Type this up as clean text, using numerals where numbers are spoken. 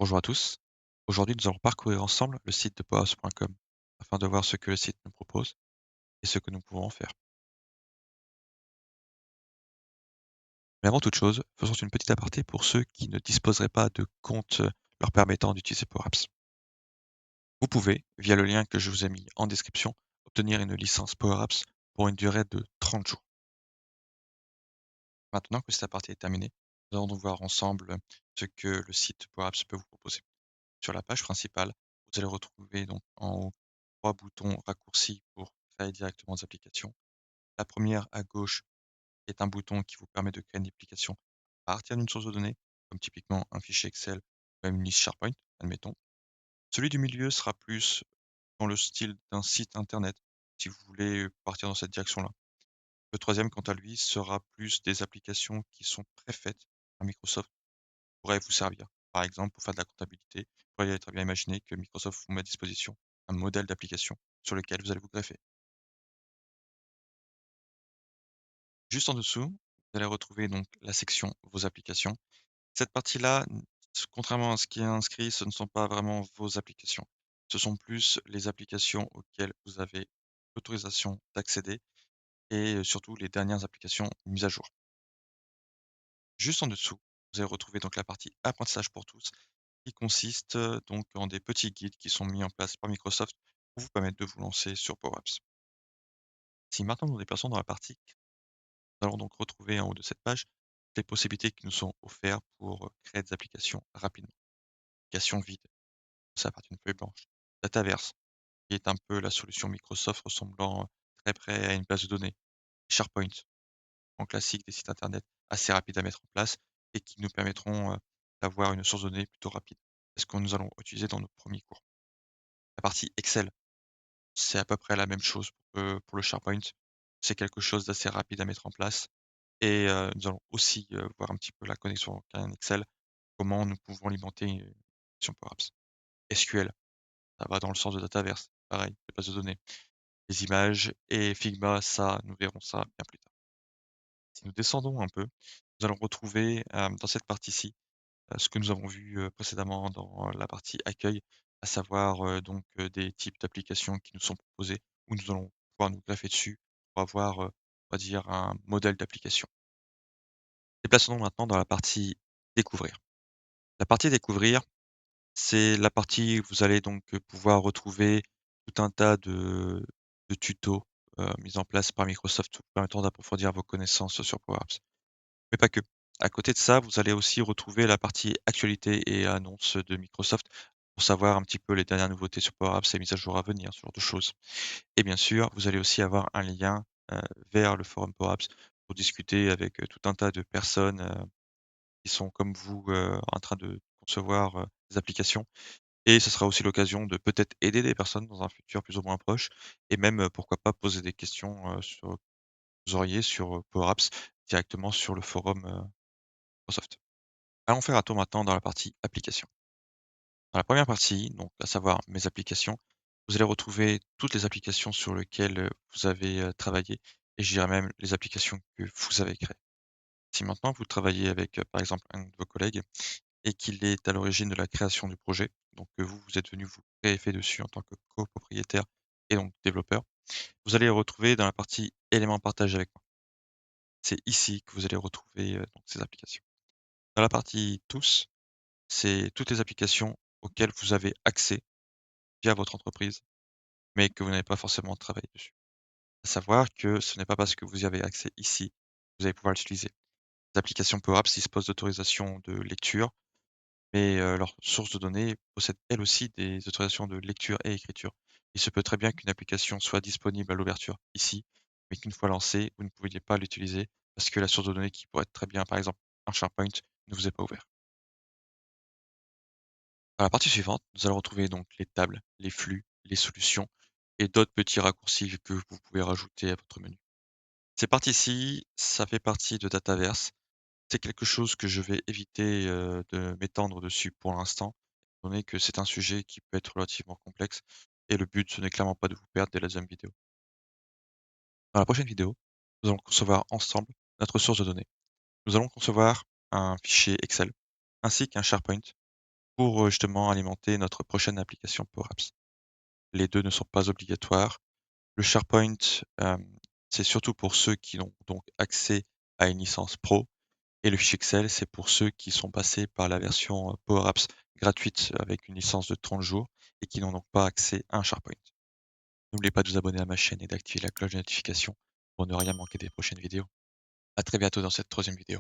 Bonjour à tous. Aujourd'hui, nous allons parcourir ensemble le site de powerhouse.com afin de voir ce que le site nous propose et ce que nous pouvons en faire. Mais avant toute chose, faisons une petite aparté pour ceux qui ne disposeraient pas de compte leur permettant d'utiliser Power Apps. Vous pouvez, via le lien que je vous ai mis en description, obtenir une licence Power Apps pour une durée de 30 jours. Maintenant que cette aparté est terminée, nous allons donc voir ensemble ce que le site Power Apps peut vous proposer. Sur la page principale, vous allez retrouver donc en haut 3 boutons raccourcis pour créer directement des applications. La première à gauche est un bouton qui vous permet de créer une application à partir d'une source de données, comme typiquement un fichier Excel ou même une liste SharePoint, admettons. Celui du milieu sera plus dans le style d'un site internet, si vous voulez partir dans cette direction-là. Le troisième, quant à lui, sera plus des applications qui sont préfaites par Microsoft, pourraient vous servir. Par exemple, pour faire de la comptabilité, vous pourriez très bien imaginer que Microsoft vous met à disposition un modèle d'application sur lequel vous allez vous greffer. Juste en dessous, vous allez retrouver donc la section Vos applications. Cette partie-là, contrairement à ce qui est inscrit, ce ne sont pas vraiment vos applications. Ce sont plus les applications auxquelles vous avez l'autorisation d'accéder et surtout les dernières applications mises à jour. Juste en dessous, vous allez retrouver donc la partie apprentissage pour tous qui consiste donc en des petits guides qui sont mis en place par Microsoft pour vous permettre de vous lancer sur Power Apps. Si maintenant nous déplaçons dans la partie, nous allons donc retrouver en haut de cette page les possibilités qui nous sont offertes pour créer des applications rapidement. Applications vides, ça part d'une feuille blanche. Dataverse, qui est un peu la solution Microsoft ressemblant très près à une base de données. SharePoint, en classique des sites internet assez rapides à mettre en place et qui nous permettront d'avoir une source de données plutôt rapide. C'est ce que nous allons utiliser dans notre premier cours. La partie Excel, c'est à peu près la même chose pour le SharePoint. C'est quelque chose d'assez rapide à mettre en place et nous allons aussi, voir un petit peu la connexion avec un Excel, comment nous pouvons alimenter une sur Power Apps. SQL, ça va dans le sens de Dataverse, pareil, les bases de données. Les images et Figma, ça, nous verrons ça bien plus tard. Si nous descendons un peu, nous allons retrouver, dans cette partie-ci, ce que nous avons vu, précédemment dans la partie accueil, à savoir, des types d'applications qui nous sont proposées, où nous allons pouvoir nous greffer dessus pour avoir, on va dire un modèle d'application. Déplaçons-nous maintenant dans la partie découvrir. La partie découvrir, c'est la partie où vous allez donc, pouvoir retrouver tout un tas de tutos, mis en place par Microsoft vous permettant d'approfondir vos connaissances sur Power Apps. Mais pas que. À côté de ça, vous allez aussi retrouver la partie actualités et annonces de Microsoft pour savoir un petit peu les dernières nouveautés sur Power Apps et mises à jour à venir, ce genre de choses. Et bien sûr, vous allez aussi avoir un lien, vers le forum Power Apps pour discuter avec, tout un tas de personnes, qui sont comme vous, en train de concevoir, des applications et ce sera aussi l'occasion de peut-être aider des personnes dans un futur plus ou moins proche et même, pourquoi pas poser des questions, sur vous auriez sur, Power Apps directement sur le forum, Microsoft. Allons faire un tour maintenant dans la partie applications. Dans la première partie, donc à savoir mes applications, vous allez retrouver toutes les applications sur lesquelles, vous avez, travaillé et je dirais même les applications que vous avez créées. Si maintenant vous travaillez avec, par exemple, un de vos collègues et qu'il est à l'origine de la création du projet, donc que vous, vous êtes venu vous greffer dessus en tant que copropriétaire et donc développeur, vous allez retrouver dans la partie éléments partagés avec moi. C'est ici que vous allez retrouver, donc ces applications. Dans la partie tous, c'est toutes les applications auxquelles vous avez accès via votre entreprise, mais que vous n'avez pas forcément travaillé dessus. À savoir que ce n'est pas parce que vous y avez accès ici, que vous allez pouvoir l'utiliser. Les applications Power Apps disposent d'autorisations de lecture, mais leur source de données possède elle aussi des autorisations de lecture et écriture. Il se peut très bien qu'une application soit disponible à l'ouverture ici, mais qu'une fois lancée, vous ne pouviez pas l'utiliser parce que la source de données qui pourrait être très bien, par exemple, un SharePoint, ne vous est pas ouvert. Dans la partie suivante, nous allons retrouver donc les tables, les flux, les solutions et d'autres petits raccourcis que vous pouvez rajouter à votre menu. Ces parties-ci, ça fait partie de Dataverse. C'est quelque chose que je vais éviter, de m'étendre dessus pour l'instant, étant donné que c'est un sujet qui peut être relativement complexe et le but, ce n'est clairement pas de vous perdre dès la deuxième vidéo. Dans la prochaine vidéo, nous allons concevoir ensemble notre source de données. Nous allons concevoir un fichier Excel ainsi qu'un SharePoint pour, justement alimenter notre prochaine application Power Apps. Les 2 ne sont pas obligatoires. Le SharePoint, c'est surtout pour ceux qui ont donc accès à une licence pro et le fichier Excel, c'est pour ceux qui sont passés par la version, Power Apps gratuite avec une licence de 30 jours et qui n'ont donc pas accès à un SharePoint. N'oubliez pas de vous abonner à ma chaîne et d'activer la cloche de notification pour ne rien manquer des prochaines vidéos. À très bientôt dans cette troisième vidéo.